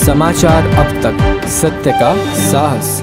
समाचार अब तक, सत्य का साहस।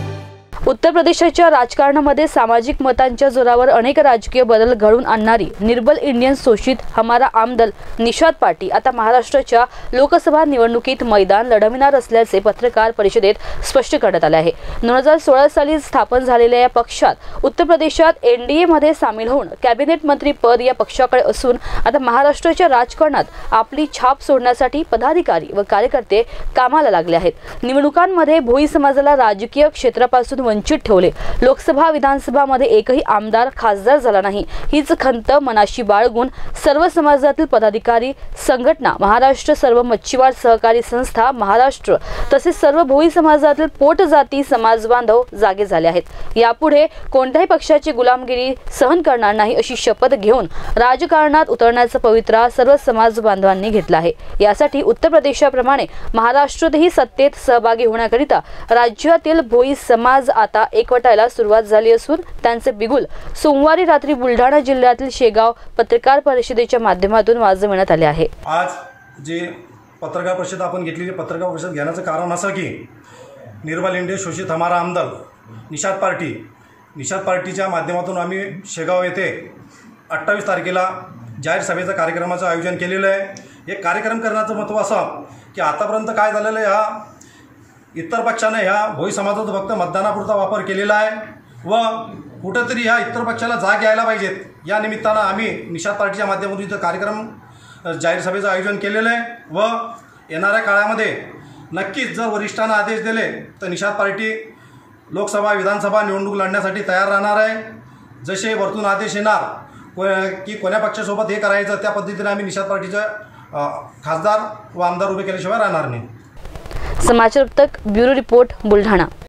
उत्तर प्रदेशाच्या राजकारणामध्ये सामाजिक मतांच्या जोरावर अनेक राजकीय बदल घडवून आणणारी निर्बल इंडियन शोषित हमारा आमदल निषाद पार्टी आता महाराष्ट्राच्या लोकसभा निवडणुकीत मैदान लढविणार असल्याचे पत्रकार परिषदेत स्पष्ट करण्यात आले आहे। 2016 साली स्थापन झालेल्या या पक्षात उत्तर प्रदेशात एनडीए मध्ये सामील होऊन कॅबिनेट मंत्री पद या पक्षाकडे असून आता महाराष्ट्राच्या राजकारणात आपली छाप सोडण्यासाठी पदाधिकारी व कार्यकर्ते कामाला लागले आहेत। निवडणुकांमध्ये भोई समाजाला राजकीय क्षेत्रापासून वंचित ठेवले। लोकसभा विधानसभा मध्ये एकही आमदार खासदार झाला नाही, हीच खंत मनाशी बाळगून सर्व समाजातील पदाधिकारी संघटना, महाराष्ट्र सर्व मच्छीमार सहकारी संस्था महाराष्ट्र तसेच सर्व भोई समाजातील पोटजाती समाज बांधव जागे झाले आहेत। यापुढे कोणत्याही पक्षाची गुलामगिरी सहन करणार नाही अशी शपथ घेऊन राजकारणात उतरण्याचा पवित्रा सर्व समाज बांधवांनी घेतला आहे। यासाठी उत्तर प्रदेशाप्रमाणे महाराष्ट्रातही सत्तेत सहभागी होण्याकरिता राज्यातील भोई समाज आता एकवटायला सुरुवात झाली असून त्यांचे बिगुल सोमवारी रात्री बुलढाणा जिल्ह्यातील शेगाव पत्रकार परिषदेच्या माध्यमातून वाजविण्यात आले आहे। आज जे पत्रकार परिषद आपण घेतलेली पत्रकार परिषद घेण्याचं कारण असं की निर्बल इंडियन शोषित हमारा आमदल निषाद पार्टीच्या माध्यमातून आम्ही शेगाव येथे 28 तारखेला जाहीर सभेचा कार्यक्रमाचं आयोजन केलेलं आहे। हे कार्यक्रम करण्याचं महत्त्व असं की आतापर्यंत काय झालेलं आहे, ह्या इतर पक्षाने ह्या भोई समाजाचा फक्त मतदानापुरता वापर केलेला आहे व कुठेतरी ह्या इतर पक्षाला जाग यायला पाहिजेत। या निमित्तानं आम्ही निषाद पार्टीच्या माध्यमातून इथं कार्यक्रम जाहीर सभेचं आयोजन केलेलं आहे व येणाऱ्या काळामध्ये नक्कीच जर वरिष्ठांना आदेश दिले तर निषाद पार्टी लोकसभा विधानसभा निवडणूक लढण्यासाठी तयार राहणार आहे। जसे वरतून आदेश येणार की कोण्या पक्षासोबत हे करायचं त्या पद्धतीने आम्ही निषाद पार्टीच्या खासदार व आमदार उभे केल्याशिवाय राहणार नाही। समाचार अब तक ब्यूरो रिपोर्ट बुलढाणा।